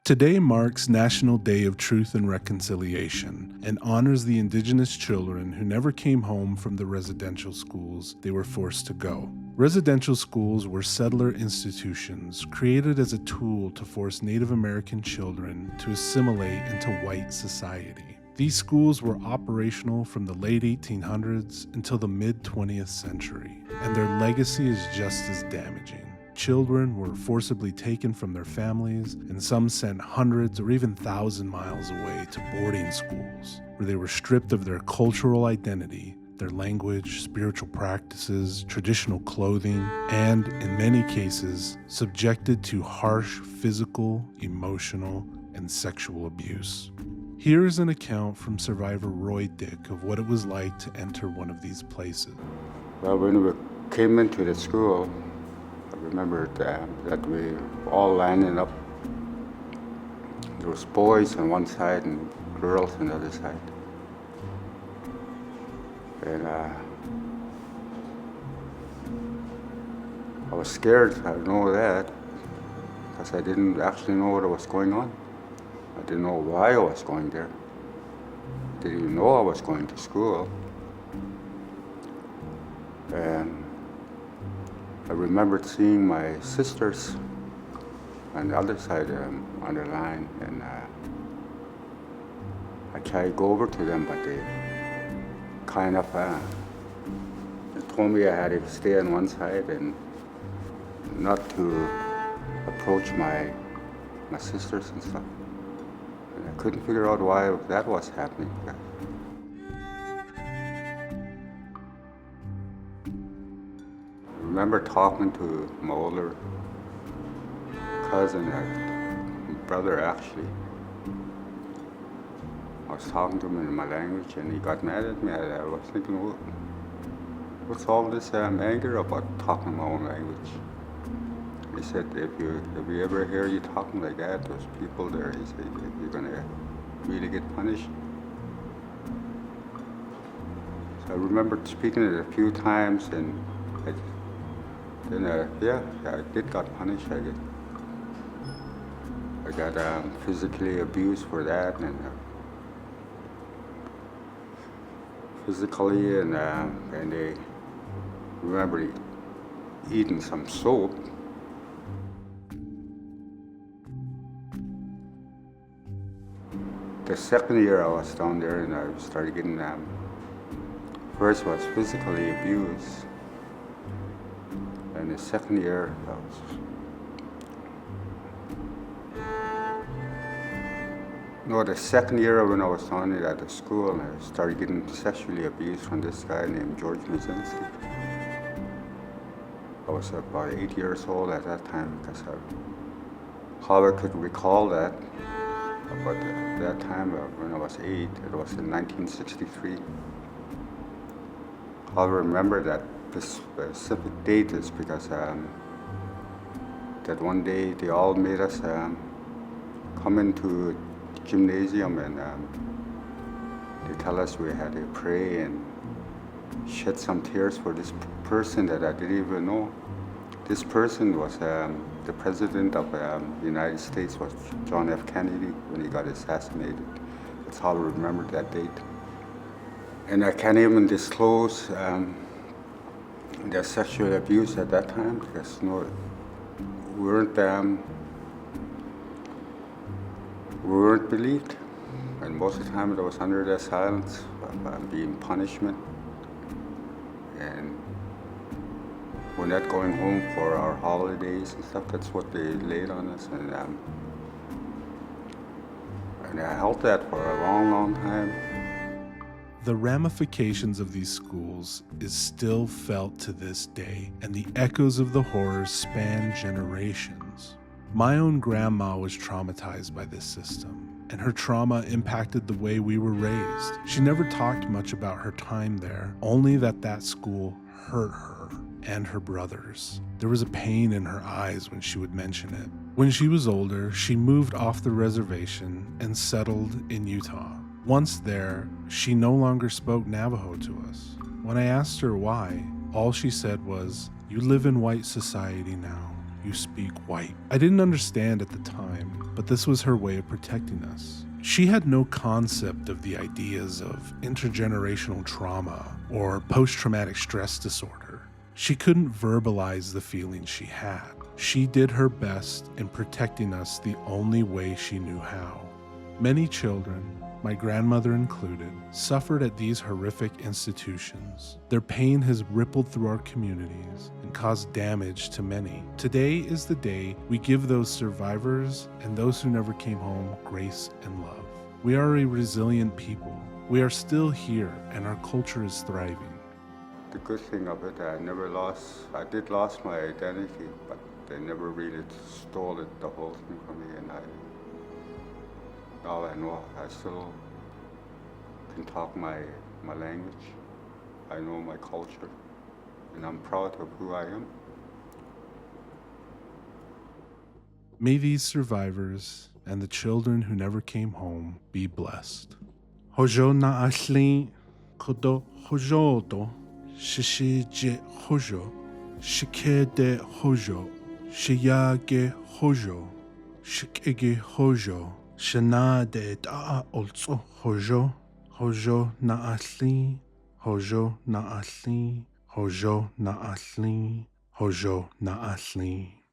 Today marks National Day of Truth and Reconciliation and honors the Indigenous children who never came home from the residential schools they were forced to go. Residential schools were settler institutions created as a tool to force Native American children to assimilate into white society. These schools were operational from the late 1800s until the mid-20th century, and their legacy is just as damaging. Children were forcibly taken from their families, and some sent hundreds or even 1,000 miles away to boarding schools, where they were stripped of their cultural identity, their language, spiritual practices, traditional clothing, and, in many cases, subjected to harsh physical, emotional, and sexual abuse. Here is an account from survivor Roy Dick of what it was like to enter one of these places. Well, when we came into the school, I remember that we all lining up. There was boys on one side and girls on the other side. And I was scared, I know that, because I didn't actually know what was going on. I didn't know why I was going there. I didn't even know I was going to school. And I remembered seeing my sisters on the other side on the line, and I tried to go over to them, but they kind of told me I had to stay on one side and not to approach my sisters and stuff. And I couldn't figure out why that was happening. I remember talking to my older cousin, brother actually. I was talking to him in my language and he got mad at me. I was thinking, what's all this anger about talking my own language? He said, if we ever hear you talking like that, there's people there, he said, you're gonna really get punished. So I remember speaking it a few times, and then I did got punished. I got physically abused for that, and physically, and they remember eating some soap. The second year I was down there, and I started getting first was physically abused. And the second year, the second year when I was down there at the school, and I started getting sexually abused from this guy named George Mazinski. I was about 8 years old at that time, because how I could recall that, but at that time when I was 8, it was in 1963. How I remember that specific date is because that one day they all made us come into the gymnasium, and they tell us we had to pray and shed some tears for this person that I didn't even know. This person was the president of the United States, was John F. Kennedy, when he got assassinated. That's how I remember that date. And I can't even disclose the sexual abuse at that time, because we weren't believed, and most of the time it was under the silence of being punishment, and we're not going home for our holidays and stuff. That's what they laid on us, and I held that for a long, long time. The ramifications of these schools is still felt to this day, and the echoes of the horrors span generations. My own grandma was traumatized by this system, and her trauma impacted the way we were raised. She never talked much about her time there, only that school hurt her and her brothers. There was a pain in her eyes when she would mention it. When she was older, she moved off the reservation and settled in Utah. Once there, she no longer spoke Navajo to us. When I asked her why, all she said was, "You live in white society now. You speak white." I didn't understand at the time, but this was her way of protecting us. She had no concept of the ideas of intergenerational trauma or post-traumatic stress disorder. She couldn't verbalize the feelings she had. She did her best in protecting us the only way she knew how. Many children, my grandmother included, suffered at these horrific institutions. Their pain has rippled through our communities and caused damage to many. Today is the day we give those survivors and those who never came home grace and love. We are a resilient people. We are still here and our culture is thriving. The good thing of it, I did lost my identity, but they never really stole it, the whole thing from me, and now I know I still can talk my language. I know my culture, and I'm proud of who I am. May these survivors and the children who never came home be blessed. Hojo na asli kodo hojo do shishi je hojo shike de hojo shiyage hojo shikege hojo shana de da also hojo hojo na asli hojo na asli hojo na asli hojo na asli.